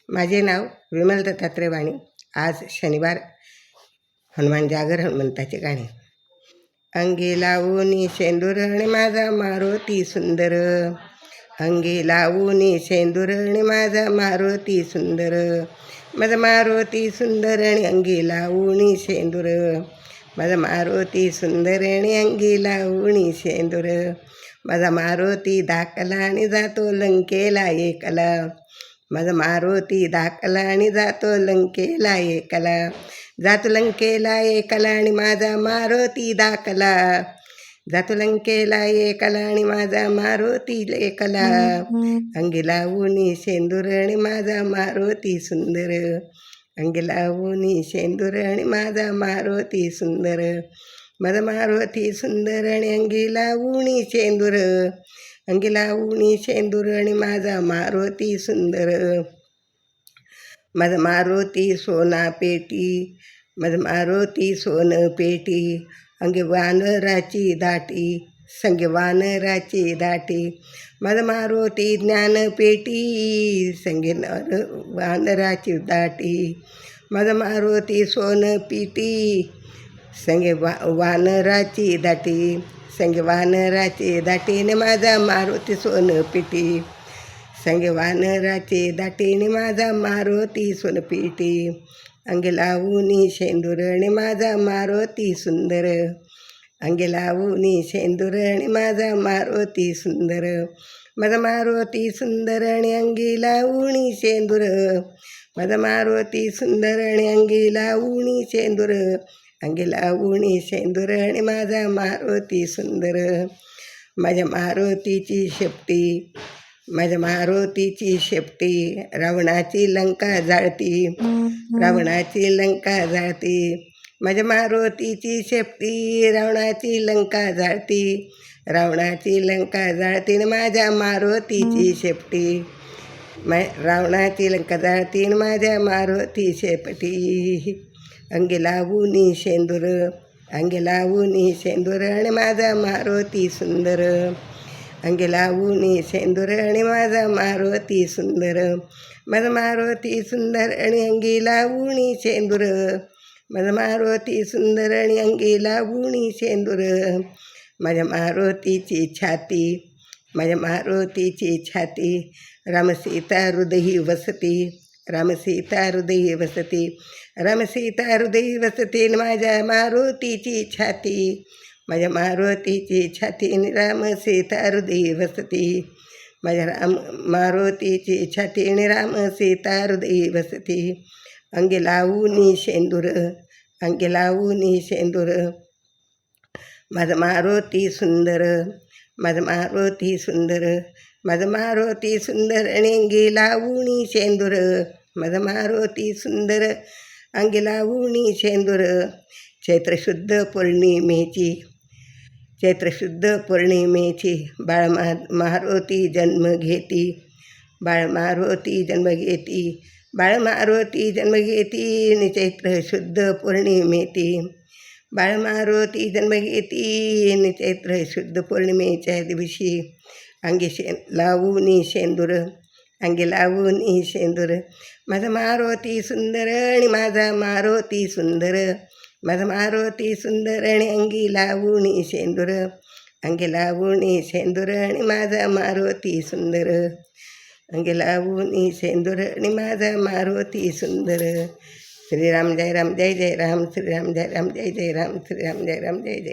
माझे नाव विमल दत्तात्रय वाणी. आज शनिवार. हनुमान जागर हनुमंताचे गाणे. अंगी लावूनी शेंदुरणी माझा मारुती सुंदर, अंगी लावूनी शेंदुरणी माझा मारुती सुंदर, माझा मारुती सुंदर आणि अंगी लावूनी शेंदूर, माझा मारुती सुंदर आणि अंगी लावूनी शेंदूर, माझा मारुती दाखला आणि जातो लंकेला एकला, माझा मारुती दाखला आणि जातो लंकेला एकला, जातो लंकेला एकला आणि माझा मारुती दाखला, जातो लंकेला एकला आणि माझा मारुती एकला, अंगी लावूनी शेंदूर आणि माझा मारुती सुंदर, अंगी लावूनी शेंदूर आणि माझा मारुती सुंदर, माझा मारुती सुंदर आणि अंगी लावूनी शेंदूर, अंगी लावूनी शेंदूर आणि माझा मारुती सुंदर, माझा मारुती सोना पेटी, माझा मारुती सोन पेटी, अंगी वानराची दाटी, संगे वानराची दाटी, माझा मारुती ज्ञानपेटी, संगे वानराची दाटी, माझा मारुती सोन पिटी, संगे वानराची दाटी, संगे वानराची दाटीने माझा मारुती सोन पिटी, संगे वानराची दाटीने माझा मारुती सोन पिटी, अंगी लावूनी शेंदूर आणि माझा मारुती सुंदर, अंगी लावूनी शेंदूर आणि माझा मारुती सुंदर, माझा मारुती सुंदर आणि अंगी लावूनी शेंदूर, माझा मारुती सुंदर आणि अंगी लावूनी शेंदूर, अंगी लावूनी शेंदूर आणि माझा मारुती सुंदर, माझ्या मारुतीची शेपटी, माझ्या मारुतीची शेपटी, रावणाची लंका जाळती, रावणाची लंका जाळती, माझ्या मारुतीची शेपटी, रावणाची लंका जाळती, रावणाची लंका जाळती माझ्या मारुतीची शेपटी, रावणाची लंका जाळती माझ्या मारुती शेपटी, अंगी लावूनी शेंदूर, अंगी लावूनी शेंदूर आणि माझा मारुती सुंदर, अंगी लावूनी शेंदूर आणि माझा मारुती सुंदर, माझा मारुती सुंदर आणि अंगी लावूनी शेंदूर, माझा मारुती सुंदर आणि अंगी लावूनी शेंदूर, माझ्या मारुतीची छाती, माझ्या मारुतीची छाती, रामसीता हृदयी वसती, रामसीता हृदयी वसती, रामसीता हृदयी वसती माझ्या मारुतीची छाती, माझ्या मारुतीची छाती, रामसीता हृदयी वसती, माझ्या मारुतीची छाती आणि रामसीता हृदयी वसती, अंगी लावूनी शेंदूर, अंगी लावूनी शेंदूर, माझा मारुती सुंदर, माझा मारुती सुंदर, माझा मारुती सुंदर आणि अंगी लावूनी शेंदूर, माझा मारुती सुंदर, अंगी लावूनी शेंदूर, चैत्रशुद्ध पौर्णिमेची, चैत्रशुद्ध पौर्णिमेची, बाळ मारुती जन्म घेती, बाळ मारुती जन्म घेती, बाळ मारुती जन्म घेती नि चैत्र शुद्ध पौर्णिमेती, बाळ मारुती जन्म घेती नि चैत्र शुद्ध पौर्णिमेच्या दिवशी, अंगी लावूनी शेंदूर, अंगी लावूनी शेंदूर, माझा मारुती सुंदर आणि माझा मारुती सुंदर, माझा मारुती सुंदर आणि अंगी लावूनी शेंदूर, अंगी लावूनी शेंदूर आणि माझा मारुती सुंदर, अंगी लावूनी शेंदूर आणि माझा मारुती सुंदर. श्रीराम जय राम जय जय राम, श्रीराम जय राम जय जय राम, श्रीराम जय राम जय जय.